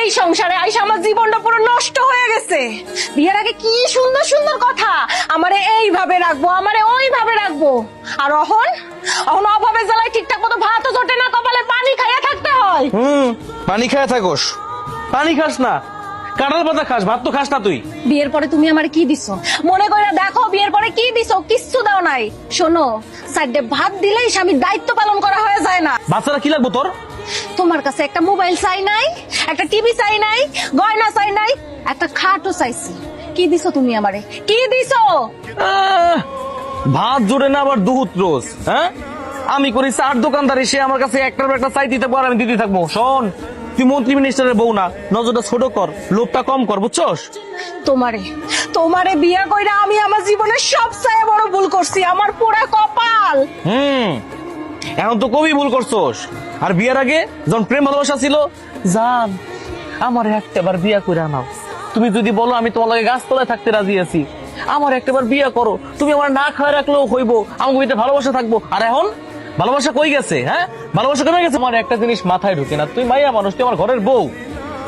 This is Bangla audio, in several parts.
এই সংসারে আইসা আমার জীবনটা পুরো নষ্ট হয়ে গেছে। বিয়ের আগে কি সুন্দর সুন্দর কথা, আমারে এইভাবে রাখবো, আমারে ওইভাবে রাখবো, আর অহন অভাবে জ্বালায় ঠিকঠাক মতো ভাতও জোটে না, কপালে পানি খাইয়া থাকতে হয়। পানি খায় থাকোস, পানি খাস না, কাঁঠাল পাতা খাস, ভাত তো খাস না তুই। বিয়ের পরে তুমি আমারে কি দিছো মনে কইরা দেখো, বিয়ের পরে কি দিছো? কিচ্ছু দাও নাই। শোনো, সাইডে ভাত দিলেই স্বামীর দায়িত্ব পালন করা হয়ে যায় না। বাচ্চারা কি লাগবো তোর? তোমার কাছে একটা মোবাইল চাই নাই, একটা টিভি চাই নাই, গয়না চাই নাই, একটা খাটও চাইছি। কি দিছো তুমি আমারে? কি দিছো? ভাত জোরে না আবার দুধ রোজ। হ্যাঁ, আমি করি চার দোকানদার, এসে আমার কাছে একটার পর একটা চাই দিতে পার, আমি দিতে থাকবো। শোন, তুই মন্ত্রী মিনিস্টারের বউ না, নজরটা ছোট কর, লোভটা কম কর, বুঝছস? তোমারে বিয়া কইরা আমি আমার জীবনের সবচেয়ে বড় ভুল করছি, আমার পুরা কপাল। এখন তো কবি ভুল করছস। আর বিয়ের আগে যখন প্রেম ভালোবাসা ছিল, জান আমার একটাবার বিয়া করে নাও। তুমি যদি বলো আমি তোমার লগে গাছতলায় থাকতে রাজি আছি, আমার একটাবার বিয়া করো, তুমি আমার না খাওয়া রাখলেও হইবো, আমার বিয়েতে ভালোবাসা থাকবো। আর এখন ভালোবাসা কই গেছে? হ্যাঁ, ভালোবাসা কমে গেছে। আমার একটা জিনিস মাথায় ঢুকে না, তুই মাইয়া মানুষ, তুই আমার ঘরের বউ,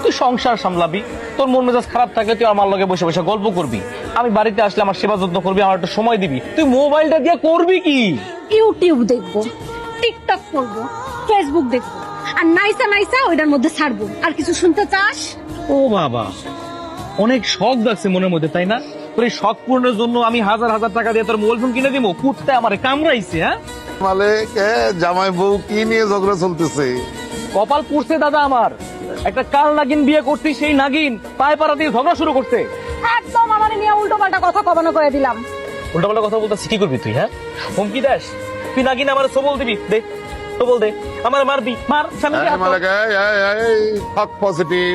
তুই সংসার সামলাবি, তোর মন মেজাজ খারাপ থাকে তুই আমার লগে বসে বসে গল্প করবি, আমি বাড়িতে আসলে আমার সেবা যত্ন করবি, আমার একটা সময় দিবি। তুই মোবাইলটা দিয়ে করবি কি? ইউটিউব দেখবো, টিকটক করবো, ফেসবুক দেখবো, আর নাইসা নাইসা ওইটার মধ্যে ছাড়বো। আর কিছু শুনতে চাস? ও বাবা, অনেক শখ লাগছে মনের মধ্যে, তাই না? তোর এই শখ পূরণের জন্য আমি হাজার হাজার টাকা দিয়ে তোর মোবাইল ফোন কিনে দিব? কুত্তে আমারে কামড়াইছে। হ্যাঁ, মালিক, জামাই বউ কি নিয়ে ঝগড়া চলতেছে? কপাল পুড়ছে দাদা আমার। একটা কাল নাগিন বিয়ে করছি, সেই নাগিন পায়ে পাড়া দিয়ে ঝগড়া শুরু করছে। একদম আমারে নিয়ে উল্টো পাল্টা কথা কবানো করে দিলাম। উল্টা পাল্টা কথা বলতে কি করবি তুই? হ্যাঁ, হুমকি দাস? তুই নাগিন আমার সবল দিবি? দে সবল দে, আমার মারবি, মার স্বামীকে। মালিক, পজিটিভ